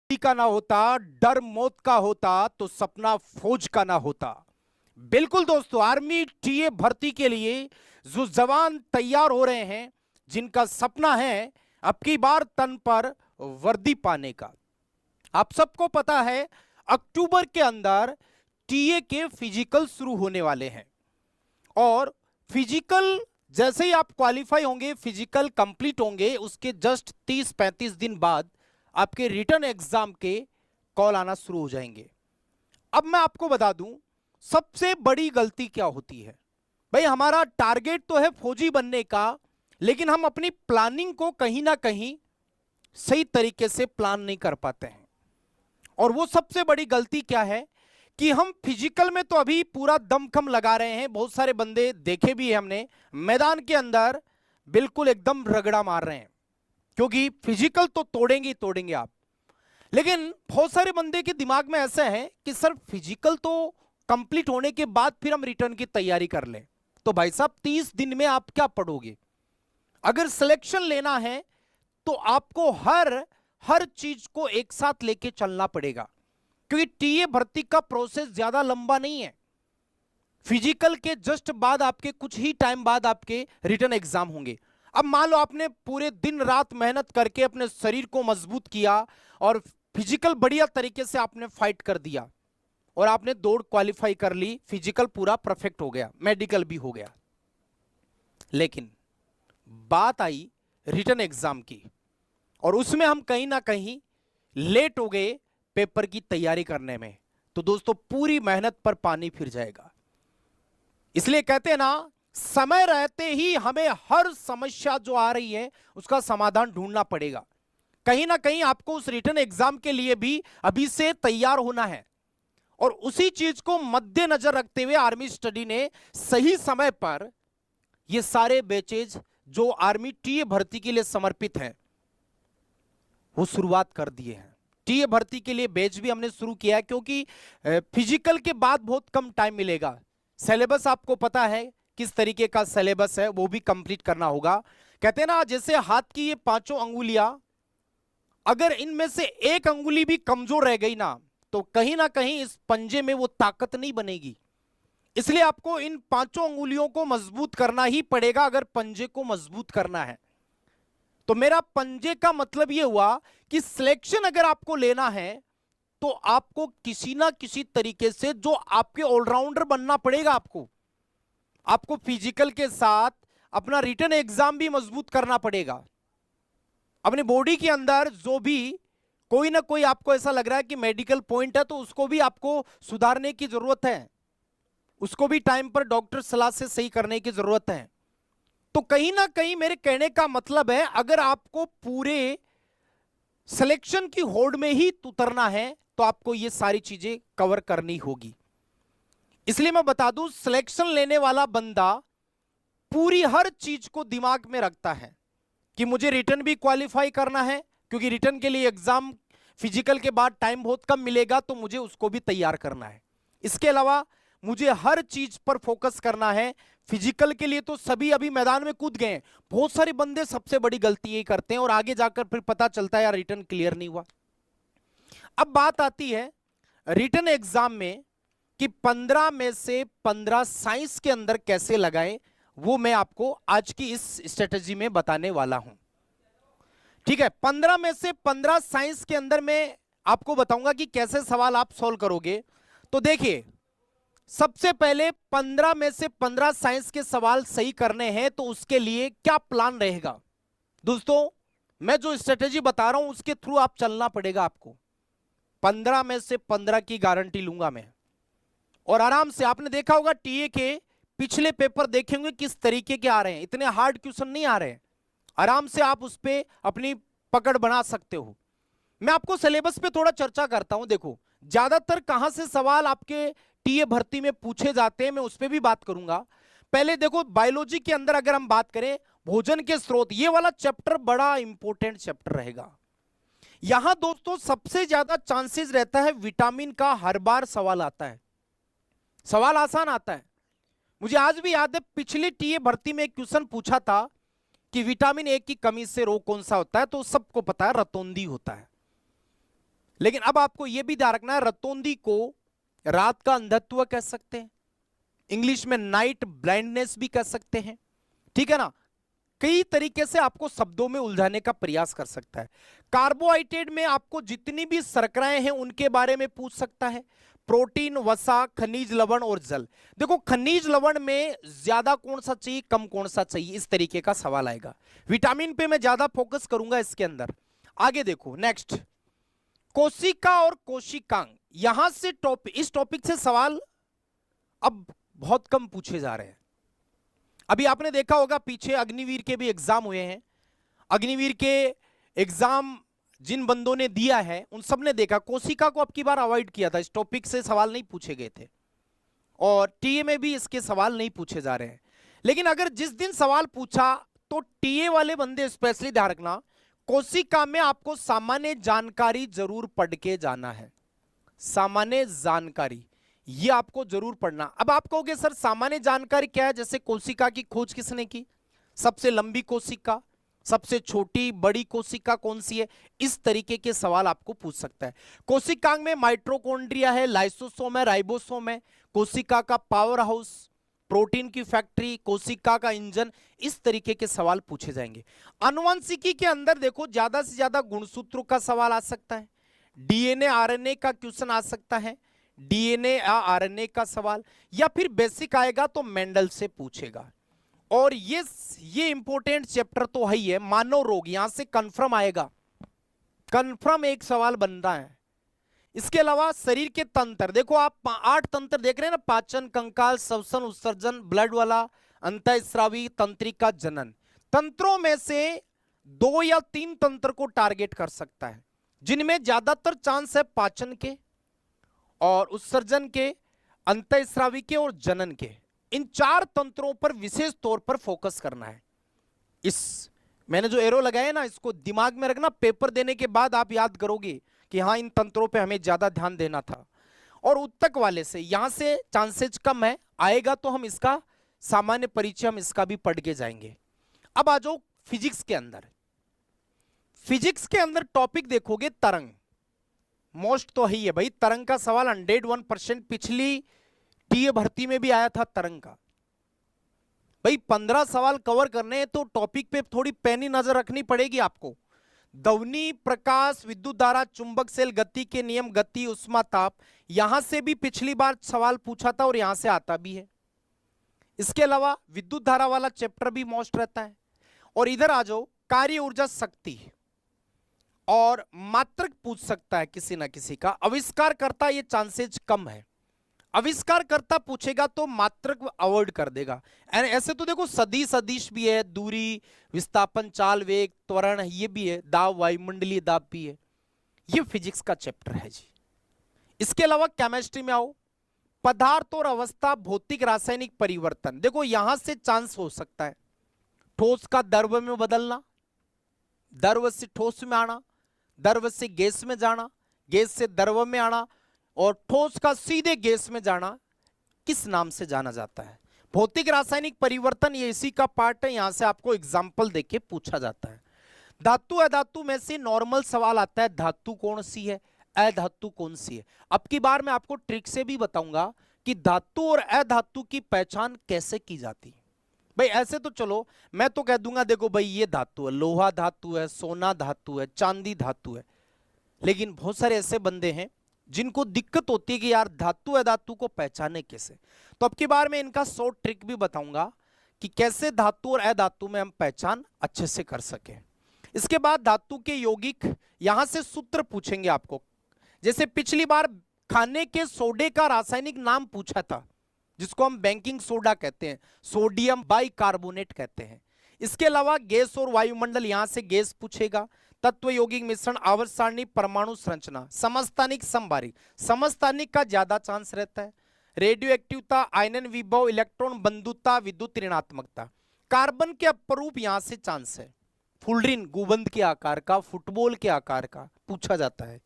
का ना होता, डर मौत का होता, तो सपना फौज का ना होता। बिल्कुल दोस्तों, आर्मी टीए भर्ती के लिए जो जवान तैयार हो रहे हैं, जिनका सपना है अब की बार तन पर वर्दी पाने का। आप सबको पता है अक्टूबर के अंदर टीए के फिजिकल शुरू होने वाले हैं और फिजिकल जैसे ही आप क्वालिफाई होंगे, फिजिकल कंप्लीट होंगे, उसके जस्ट 30-35 दिन बाद आपके रिटर्न एग्जाम के कॉल आना शुरू हो जाएंगे। अब मैं आपको बता दूं सबसे बड़ी गलती क्या होती है। भाई हमारा टारगेट तो है फौजी बनने का, लेकिन हम अपनी प्लानिंग को कहीं ना कहीं सही तरीके से प्लान नहीं कर पाते हैं। और वो सबसे बड़ी गलती क्या है कि हम फिजिकल में तो अभी पूरा दमखम लगा रहे हैं, बहुत सारे बंदे देखे भी है हमने मैदान के अंदर बिल्कुल एकदम रगड़ा मार रहे हैं, क्योंकि फिजिकल तो तोड़ेंगे ही तोड़ेंगे आप। लेकिन बहुत सारे बंदे के दिमाग में ऐसा है कि सर फिजिकल तो कंप्लीट होने के बाद फिर हम रिटर्न की तैयारी कर लें। तो भाई साहब 30 दिन में आप क्या पढ़ोगे? अगर सिलेक्शन लेना है तो आपको हर चीज को एक साथ लेके चलना पड़ेगा, क्योंकि टीए भर्ती का प्रोसेस ज्यादा लंबा नहीं है। फिजिकल के जस्ट बाद आपके कुछ ही टाइम बाद आपके रिटर्न एग्जाम होंगे। अब मान लो आपने पूरे दिन रात मेहनत करके अपने शरीर को मजबूत किया और फिजिकल बढ़िया तरीके से आपने फाइट कर दिया और आपने दौड़ क्वालिफाई कर ली, फिजिकल पूरा परफेक्ट हो गया, मेडिकल भी हो गया, लेकिन बात आई रिटर्न एग्जाम की और उसमें हम कहीं ना कहीं लेट हो गए पेपर की तैयारी करने में, तो दोस्तों पूरी मेहनत पर पानी फिर जाएगा। इसलिए कहते हैं ना, समय रहते ही हमें हर समस्या जो आ रही है उसका समाधान ढूंढना पड़ेगा। कहीं ना कहीं आपको उस रिटर्न एग्जाम के लिए भी अभी से तैयार होना है और उसी चीज को मद्देनजर रखते हुए आर्मी स्टडी ने सही समय पर ये सारे बैचेज जो आर्मी टीए भर्ती के लिए समर्पित हैं वो शुरुआत कर दिए हैं। टीए भर्ती के लिए बैच भी हमने शुरू किया है, क्योंकि फिजिकल के बाद बहुत कम टाइम मिलेगा। सिलेबस आपको पता है किस तरीके का सिलेबस है, वो भी कंप्लीट करना होगा। कहते हैं ना, जैसे हाथ की ये 5 अंगुलियां, अगर इनमें से एक अंगुली भी कमजोर रह गई ना, तो कहीं ना कहीं इस पंजे में वो ताकत नहीं बनेगी। इसलिए आपको इन 5 अंगुलियों को मजबूत करना ही पड़ेगा अगर पंजे को मजबूत करना है। तो मेरा पंजे का मतलब यह हुआ कि सिलेक्शन अगर आपको लेना है तो आपको किसी ना किसी तरीके से जो आपके ऑलराउंडर बनना पड़ेगा। आपको फिजिकल के साथ अपना रिटर्न एग्जाम भी मजबूत करना पड़ेगा। अपनी बॉडी के अंदर जो भी कोई ना कोई आपको ऐसा लग रहा है कि मेडिकल पॉइंट है, तो उसको भी आपको सुधारने की जरूरत है, उसको भी टाइम पर डॉक्टर सलाह से सही करने की जरूरत है। तो कहीं ना कहीं मेरे कहने का मतलब है, अगर आपको पूरे सिलेक्शन की होड़ में ही उतरना है तो आपको ये सारी चीजें कवर करनी होगी। इसलिए मैं बता दूं, सिलेक्शन लेने वाला बंदा पूरी हर चीज को दिमाग में रखता है कि मुझे रिटर्न भी क्वालिफाई करना है, क्योंकि रिटर्न के लिए एग्जाम फिजिकल के बाद टाइम बहुत कम मिलेगा, तो मुझे उसको भी तैयार करना है। इसके अलावा मुझे हर चीज पर फोकस करना है। फिजिकल के लिए तो सभी अभी मैदान में कूद गए, बहुत सारे बंदे सबसे बड़ी गलती यही करते हैं और आगे जाकर फिर पता चलता है यार रिटर्न क्लियर नहीं हुआ। अब बात आती है रिटर्न एग्जाम में कि 15 में से 15 साइंस के अंदर कैसे लगाएं, वो मैं आपको आज की इस स्ट्रेटेजी में बताने वाला हूं। ठीक है, 15 में से 15 साइंस के अंदर मैं आपको बताऊंगा कि कैसे सवाल आप सॉल्व करोगे। तो देखिए, सबसे पहले 15 में से 15 साइंस के सवाल सही करने हैं, तो उसके लिए क्या प्लान रहेगा। दोस्तों, मैं जो स्ट्रेटेजी बता रहा हूं उसके थ्रू आप चलना पड़ेगा आपको। 15 में से 15 की गारंटी लूंगा मैं, और आराम से आपने देखा होगा टीए के पिछले पेपर देखे होंगे किस तरीके के आ रहे हैं, इतने हार्ड क्वेश्चन नहीं आ रहे हैं, आराम से आप उस पर अपनी पकड़ बना सकते हो। मैं आपको सिलेबस पे थोड़ा चर्चा करता हूं। देखो, ज्यादातर कहां से सवाल आपके टीए भर्ती में पूछे जाते हैं, मैं उस पर भी बात करूंगा। पहले देखो, बायोलॉजी के अंदर अगर हम बात करें, भोजन के स्रोत, ये वाला चैप्टर बड़ा इंपॉर्टेंट चैप्टर रहेगा। यहां दोस्तों सबसे ज्यादा चांसेस रहता है विटामिन का, हर बार सवाल आता है, सवाल आसान आता है। मुझे आज भी याद है पिछली टीए भर्ती में एक क्वेश्चन पूछा था कि विटामिन ए की कमी से रोग कौन सा होता है, तो सबको पता है रतौंधी होता है। लेकिन अब आपको यह भी ध्यान रखना है, रतौंधी को रात का अंधत्व कह सकते हैं, इंग्लिश में नाइट ब्लाइंडनेस भी कह सकते हैं, ठीक है ना। कई तरीके से आपको शब्दों में उलझाने का प्रयास कर सकता है। कार्बोहाइड्रेट में आपको जितनी भी शर्कराएं हैं उनके बारे में पूछ सकता है, प्रोटीन, वसा, खनिज लवण और जल। देखो खनिज लवण में ज्यादा कौन सा चाहिए, कम कौन सा चाहिए, इस तरीके का सवाल आएगा। विटामिन पे मैं ज्यादा फोकस करूंगा इसके अंदर। आगे देखो नेक्स्ट, कोशिका और कोशिकांग, यहां से इस टॉपिक से सवाल अब बहुत कम पूछे जा रहे हैं। अभी आपने देखा होगा पीछे अग्निवीर के भी एग्जाम हुए हैं, अग्निवीर के एग्जाम जिन बंदों ने दिया है उन सब ने देखा कोशिका को अब की बार अवॉइड किया था, इस टॉपिक से सवाल नहीं पूछे गए थे, और टीए में भी इसके सवाल नहीं पूछे जा रहे हैं। लेकिन अगर जिस दिन सवाल पूछा तो टीए वाले बंदे स्पेशली ध्यान रखना, कोशिका में आपको सामान्य जानकारी जरूर पढ़ के जाना है, सामान्य जानकारी ये आपको जरूर पढ़ना। अब आप कहोगे सर सामान्य जानकारी क्या है, जैसे कोशिका की खोज किसने की, सबसे लंबी कोशिका, सबसे छोटी बड़ी कोशिका कौन सी है, इस तरीके के सवाल आपको पूछ सकता है। कोशिकांग में माइटोकॉन्ड्रिया है, लाइसोसोम है, राइबोसोम है, कोशिका का पावर हाउस, प्रोटीन की फैक्ट्री, कोशिका का इंजन, इस तरीके के सवाल पूछे जाएंगे। आनुवंशिकी के अंदर देखो ज्यादा से ज्यादा गुणसूत्रों का सवाल आ सकता है, डीएनए आरएनए का क्वेश्चन आ सकता है, डीएनए या आरएनए का सवाल, या फिर बेसिक आएगा तो मेंडल से पूछेगा। और ये इंपॉर्टेंट चैप्टर तो है ही है, मानव रोग, यहां से कंफर्म आएगा, कंफर्म एक सवाल बन रहा है। इसके अलावा शरीर के तंत्र, देखो आप 8 तंत्र देख रहे हैं ना, पाचन, कंकाल, श्वसन, उत्सर्जन, ब्लड वाला, अंतःस्रावी, तंत्रिका, जनन। तंत्रों में से 2 या 3 तंत्र को टारगेट कर सकता है, जिनमें ज्यादातर चांस है पाचन के और उत्सर्जन के, अंतःस्रावी के और जनन के। इन 4 तंत्रों पर विशेष तौर पर फोकस करना है। इस मैंने जो एरो लगाया ना, इसको दिमाग में रखना, पेपर देने के बाद आप याद करोगे कि हाँ इन तंत्रों पे हमें ज्यादा ध्यान देना था। और उत्तक वाले से यहां से चांसेस कम है, आएगा तो हम इसका सामान्य परिचय हम इसका भी पढ़ के जाएंगे। अब आ जाओ फिजिक्स के अंदर। फिजिक्स के अंदर टॉपिक देखोगे तरंग, मोस्ट तो ही है भाई, तरंग का सवाल 101% पिछली टीए भर्ती में भी आया था तरंग का। भाई 15 सवाल कवर करने हैं तो टॉपिक पे थोड़ी पैनी नजर रखनी पड़ेगी आपको। ध्वनि, प्रकाश, विद्युत धारा, चुंबक सेल, गति के नियम, गति, उष्मा, ताप, यहां से भी पिछली बार सवाल पूछा था और यहां से आता भी है। इसके अलावा विद्युत धारा वाला चैप्टर भी मोस्ट रहता है। और इधर आ जाओ, कार्य ऊर्जा, शक्ति और मात्रक पूछ सकता है किसी ना किसी का। आविष्कार करता ये चांसेस कम है, आविष्कार करता पूछेगा तो मात्रक अवॉइड कर देगा। ऐसे तो देखो सदी, सदिश भी है, दूरी, विस्थापन, चाल, वेग, त्वरण, ये भी है, दाब, वायुमंडलीय दाब भी है। ये फिजिक्स का चैप्टर है जी। इसके अलावा केमिस्ट्री में आओ, पदार्थ और अवस्था, भौतिक रासायनिक परिवर्तन। देखो यहां से चांस हो सकता है ठोस का द्रव में बदलना, द्रव से ठोस में आना, द्रव से गैस में जाना, गैस से द्रव में आना, और ठोस का सीधे गैस में जाना किस नाम से जाना जाता है। भौतिक रासायनिक परिवर्तन ये इसी का पार्ट है, यहां से आपको एग्जाम्पल देके पूछा जाता है। धातु अधातु में से नॉर्मल सवाल आता है, धातु कौन सी है, अधातु कौन सी है। अब की बार मैं आपको ट्रिक से भी बताऊंगा कि धातु और अधातु की पहचान कैसे की जाती है। भाई ऐसे तो चलो मैं तो कह दूंगा देखो भाई ये धातु है, लोहा धातु है, सोना धातु है, चांदी धातु है, लेकिन बहुत सारे ऐसे बंदे हैं जिनको दिक्कत होती है कि यार धातु अधातु को पहचाने कैसे। तो अब की बार मैं इनका शॉर्ट ट्रिक भी बताऊंगा कि कैसे धातु और अधातु में हम पहचान अच्छे से कर सके। इसके बाद धातु के यौगिक, यहां से सूत्र पूछेंगे आपको, जैसे पिछली बार खाने के सोडे का रासायनिक नाम पूछा था जिसको हम बेकिंग सोडा कहते हैं, सोडियम बाइकार्बोनेट कहते हैं। इसके अलावा गैस और वायुमंडल, यहां से गैस पूछेगा, तत्व यौगिक मिश्रण, आवर्त सारणी, परमाणु संरचना, समस्थानिक, समबारिक, समस्थानिक का ज्यादा चांस रहता है, रेडियो एक्टिवता, आयनन विभव, इलेक्ट्रॉन बंधुता, विद्युत ऋणात्मकता, कार्बन के अपरूप यहां से चांस है, फुलरिन गुबंद के आकार का, फुटबॉल के आकार का पूछा जाता है।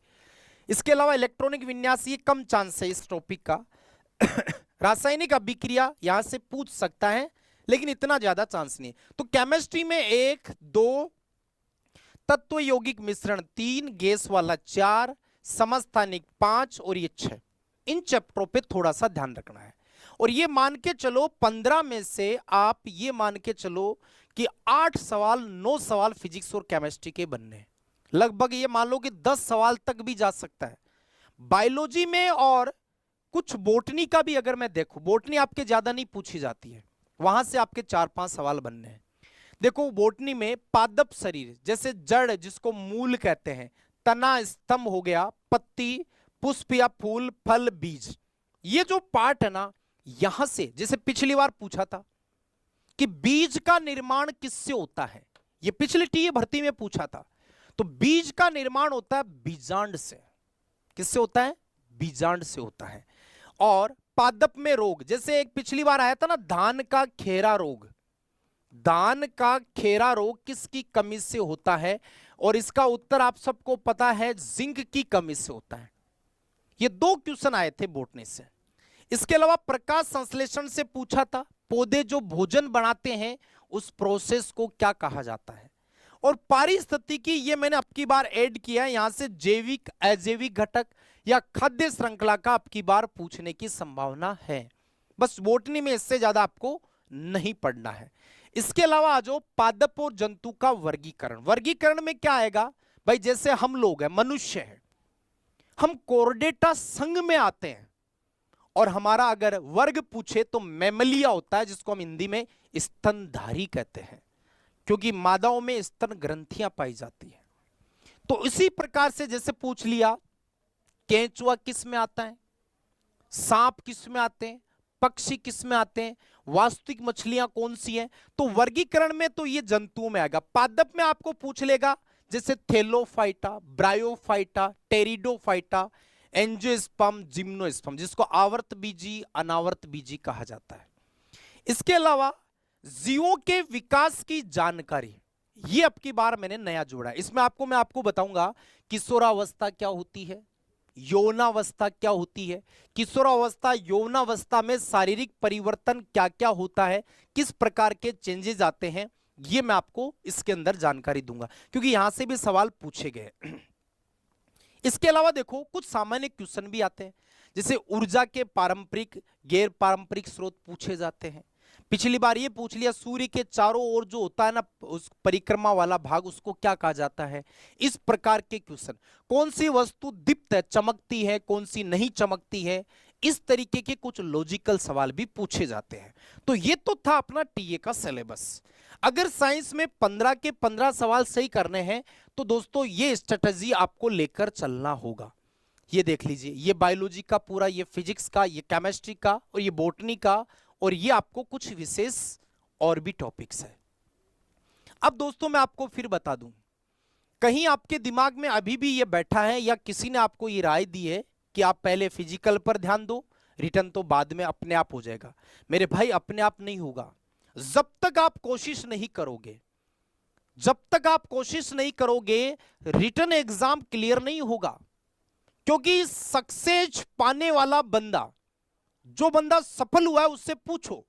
इसके अलावा इलेक्ट्रॉनिक विन्यास, ये कम चांस है इस टॉपिक का। रासायनिक अभिक्रिया यहां से पूछ सकता है लेकिन इतना ज्यादा चांस नहीं। तो केमिस्ट्री में 1, 2, तत्व यौगिक मिश्रण 3, गैस वाला 4, समस्थानिक 5 और ये 6, इन चैप्टरों पे थोड़ा सा ध्यान रखना है। और ये मान के चलो 15 में से आप ये मान के चलो कि 8 सवाल 9 सवाल फिजिक्स और केमिस्ट्री के बनने हैं। लगभग ये मान लो कि 10 सवाल तक भी जा सकता है बायोलॉजी में। और कुछ बोटनी का भी अगर मैं देखूं, बोटनी आपके ज्यादा नहीं पूछी जाती है, वहां से आपके 4-5 सवाल बनने हैं। देखो बोटनी में पादप शरीर, जैसे जड़ जिसको मूल कहते हैं, तना स्तंभ हो गया, पत्ती, पुष्प या फूल, फल, बीज, ये जो पार्ट है ना, यहां से जैसे पिछली बार पूछा था कि बीज का निर्माण किससे होता है, ये पिछली टीए भर्ती में पूछा था। तो बीज का निर्माण होता है बीजांड से। किससे होता है? बीजांड से होता है। और पादप में रोग, जैसे एक पिछली बार आया था ना धान का खेरा रोग, धान का खेरा रोग किसकी कमी से होता है? और इसका उत्तर आप सबको पता है, जिंक की कमी से होता है। ये 2 क्वेश्चन आए थे बोटनी से। इसके अलावा प्रकाश संश्लेषण से पूछा था, पौधे जो भोजन बनाते हैं उस प्रोसेस को क्या कहा जाता है। और पारिस्थितिकी, ये मैंने अब की बार ऐड किया है, यहां से जैविक अजैविक घटक या खाद्य श्रृंखला का अब की बार पूछने की संभावना है। बस बोटनी में इससे ज्यादा आपको नहीं पढ़ना है। इसके अलावा आ जाओ पादप और जंतु का वर्गीकरण। वर्गीकरण में क्या आएगा भाई? जैसे हम लोग हैं, मनुष्य हैं, हम कोर्डेटा संघ में आते हैं, और हमारा अगर वर्ग पूछे तो मैमलिया होता है, जिसको हम हिंदी में स्तनधारी कहते हैं, क्योंकि मादाओं में स्तन ग्रंथियां पाई जाती है। तो इसी प्रकार से जैसे पूछ लिया केंचुआ किस में आता है, सांप किस में आते हैं, पक्षी किस में आते हैं, वास्तविक मछलियां कौन सी हैं, तो वर्गीकरण में तो ये जंतुओं में आएगा। पादप में आपको पूछ लेगा जैसे Thallophyta, bryophyta, pteridophyta, angiosperm, gymnosperm, जिसको आवर्त बीजी अनावर्त बीजी कहा जाता है। इसके अलावा जीवों के विकास की जानकारी, ये अब की बार मैंने नया जोड़ा है। इसमें मैं आपको बताऊंगा किशोरावस्था क्या होती है, यौनावस्था क्या होती है, किशोरावस्था यौनावस्था में शारीरिक परिवर्तन क्या क्या होता है, किस प्रकार के चेंजेस आते हैं, ये मैं आपको इसके अंदर जानकारी दूंगा, क्योंकि यहां से भी सवाल पूछे गए। इसके अलावा देखो कुछ सामान्य क्वेश्चन भी आते हैं, जैसे ऊर्जा के पारंपरिक गैर पारंपरिक स्रोत पूछे जाते हैं। पिछली बार ये पूछ लिया सूर्य के चारों ओर जो होता है ना उस परिक्रमा वाला भाग, उसको क्या कहा जाता है। इस प्रकार के क्वेश्चन, कौन सी वस्तु दीप्त है, चमकती है, कौन सी नहीं चमकती है, इस तरीके के कुछ लॉजिकल सवाल भी पूछे जाते हैं। तो ये तो था अपना टीए का सिलेबस। अगर साइंस में 15 के 15 सवाल सही करने हैं तो दोस्तों ये स्ट्रेटजी आपको लेकर चलना होगा। ये देख लीजिए, ये बायोलॉजी का पूरा, ये फिजिक्स का, ये केमिस्ट्री का, और ये बॉटनी का, और ये आपको कुछ विशेष और भी टॉपिक्स है। अब दोस्तों मैं आपको फिर बता दूं, कहीं आपके दिमाग में अभी भी ये बैठा है या किसी ने आपको ये राय दी है कि आप पहले फिजिकल पर ध्यान दो, रिटर्न तो बाद में अपने आप हो जाएगा। मेरे भाई अपने आप नहीं होगा, जब तक आप कोशिश नहीं करोगे, जब तक आप कोशिश नहीं करोगे रिटर्न एग्जाम क्लियर नहीं होगा। क्योंकि सक्सेस पाने वाला बंदा, जो बंदा सफल हुआ है, उससे पूछो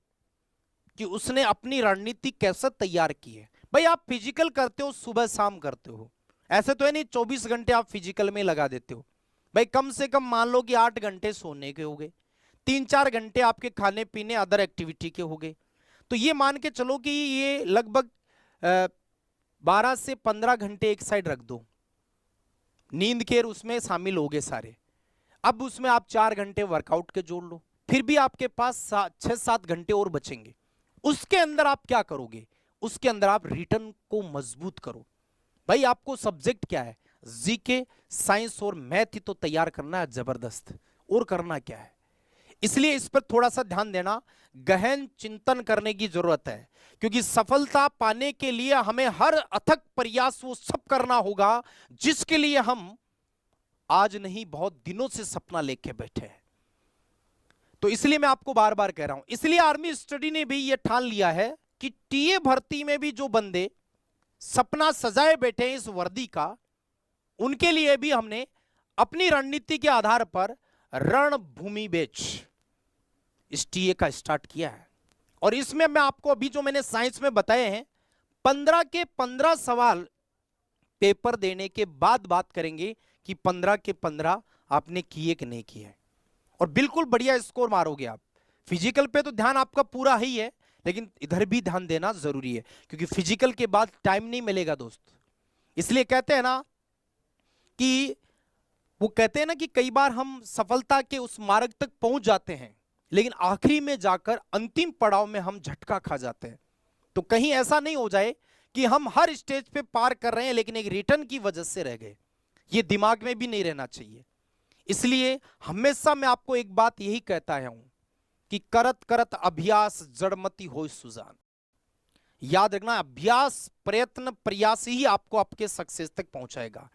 कि उसने अपनी रणनीति कैसे तैयार की है। भाई आप फिजिकल करते हो, सुबह शाम करते हो, ऐसे तो है नहीं 24 घंटे आप फिजिकल में लगा देते हो। भाई कम से कम मान लो कि 8 घंटे सोने के हो गए, 3-4 घंटे आपके खाने पीने अदर एक्टिविटी के हो गए, तो ये मान के चलो कि ये लगभग 12 से 15 घंटे एक साइड रख दो, नींद के उसमें शामिल हो गए सारे। अब उसमें आप 4 घंटे वर्कआउट के जोड़ लो, फिर भी आपके पास 6-7 घंटे और बचेंगे। उसके अंदर आप क्या करोगे? उसके अंदर आप रिटर्न को मजबूत करो। भाई आपको सब्जेक्ट क्या है? जीके, साइंस और मैथ ही तो तैयार करना है जबरदस्त, और करना क्या है। इसलिए इस पर थोड़ा सा ध्यान देना, गहन चिंतन करने की जरूरत है, क्योंकि सफलता पाने के लिए हमें हर अथक प्रयास वो सब करना होगा जिसके लिए हम आज नहीं बहुत दिनों से सपना लेके बैठे हैं। तो इसलिए मैं आपको बार बार कह रहा हूं, इसलिए आर्मी स्टडी ने भी यह ठान लिया है कि टीए भर्ती में भी जो बंदे सपना सजाए बैठे हैं इस वर्दी का, उनके लिए भी हमने अपनी रणनीति के आधार पर रणभूमि बैच इस टीए का स्टार्ट किया है। और इसमें मैं आपको अभी जो मैंने साइंस में बताए हैं 15 के 15 सवाल पेपर देने के बाद बात करेंगे कि 15 के 15 आपने किए कि नहीं किए, और बिल्कुल बढ़िया स्कोर मारोगे आप। फिजिकल पे तो ध्यान आपका पूरा ही है, लेकिन इधर भी ध्यान देना जरूरी है, क्योंकि फिजिकल के बाद टाइम नहीं मिलेगा दोस्त। इसलिए कहते हैं ना कि वो कहते हैं ना कि कई बार हम सफलता के उस मार्ग तक पहुंच जाते हैं, लेकिन आखिरी में जाकर अंतिम पड़ाव में हम झटका खा जाते हैं। तो कहीं ऐसा नहीं हो जाए कि हम हर स्टेज पे पार कर रहे हैं लेकिन एक रिटर्न की वजह से रह गए, ये दिमाग में भी नहीं रहना चाहिए। इसलिए हमेशा मैं आपको एक बात यही कहता हूं कि करत करत अभ्यास जड़मती हो सुजान। याद रखना, अभ्यास, प्रयत्न, प्रयास ही आपको आपके सक्सेस तक पहुंचाएगा।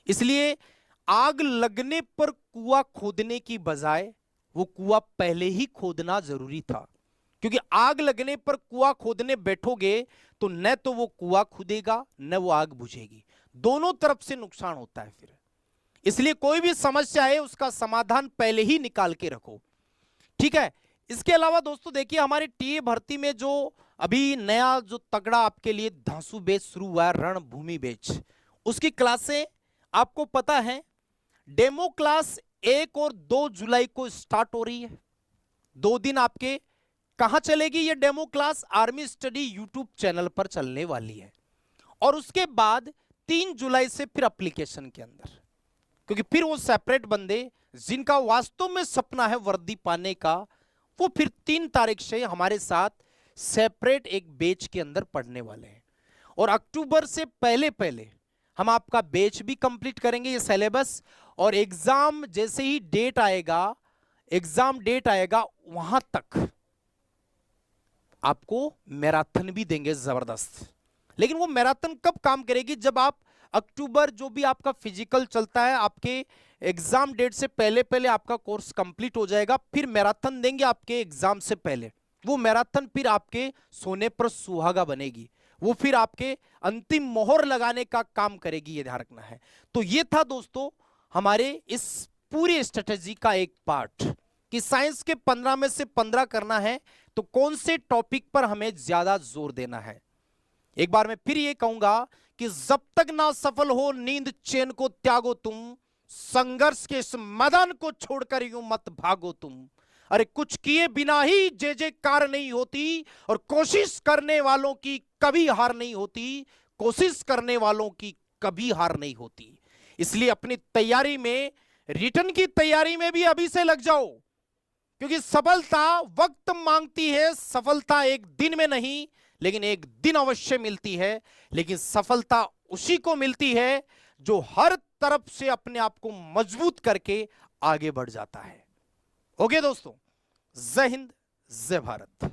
इसलिए आग लगने पर कुआं खोदने की बजाय वो कुआं पहले ही खोदना जरूरी था, क्योंकि आग लगने पर कुआं खोदने बैठोगे तो न तो वो कुआं खुदेगा न वो आग बुझेगी, दोनों तरफ से नुकसान होता है फिर। इसलिए कोई भी समस्या है उसका समाधान पहले ही निकाल के रखो, ठीक है। इसके अलावा दोस्तों देखिए, हमारे टीए भर्ती में जो अभी नया जो तगड़ा आपके लिए धांसू बैच शुरू हुआ है, रणभूमि बैच, उसकी क्लासें आपको पता है, डेमो क्लास 1 और 2 जुलाई को स्टार्ट हो रही है। 2 दिन आपके कहां चलेगी ये demo class? Army study YouTube channel पर चलने वाली है। और उसके बाद 3 जुलाई से फिर एप्लीकेशन के अंदर, क्योंकि फिर वो सेपरेट बंदे जिनका वास्तव में सपना है वर्दी पाने का, वो फिर 3 तारीख से हमारे साथ सेपरेट एक बैच के अंदर पढ़ने वाले हैं। और अक्टूबर से पहले पहले हम आपका बैच भी कंप्लीट करेंगे, ये सिलेबस, और एग्जाम जैसे ही डेट आएगा, एग्जाम डेट आएगा, वहां तक आपको मैराथन भी देंगे जबरदस्त। लेकिन वो मैराथन कब काम करेगी? जब आप अक्टूबर जो भी आपका फिजिकल चलता है, आपके एग्जाम डेट से पहले पहले आपका कोर्स कंप्लीट हो जाएगा, फिर मैराथन देंगे आपके एग्जाम से पहले। वो मैराथन फिर आपके सोने पर सुहागा बनेगी, वो फिर आपके अंतिम मोहर लगाने का काम करेगी, ये ध्यान रखना है। तो ये था दोस्तों हमारे इस पूरी स्ट्रेटेजी का एक पार्ट कि साइंस के 15 में से 15 करना है तो कौन से टॉपिक पर हमें ज्यादा जोर देना है। एक बार मैं फिर ये कहूंगा कि जब तक ना सफल हो नींद चैन को त्यागो तुम, संघर्ष के इस मैदान को छोड़कर यूं मत भागो तुम। अरे कुछ किए बिना ही जय जयकार नहीं होती, और कोशिश करने वालों की कभी हार नहीं होती, कोशिश करने वालों की कभी हार नहीं होती। इसलिए अपनी तैयारी में, रिटर्न की तैयारी में भी अभी से लग जाओ, क्योंकि सफलता वक्त मांगती है। सफलता एक दिन में नहीं, लेकिन एक दिन अवश्य मिलती है। लेकिन सफलता उसी को मिलती है जो हर तरफ से अपने आप को मजबूत करके आगे बढ़ जाता है। ओके दोस्तों, जय हिंद, जय भारत।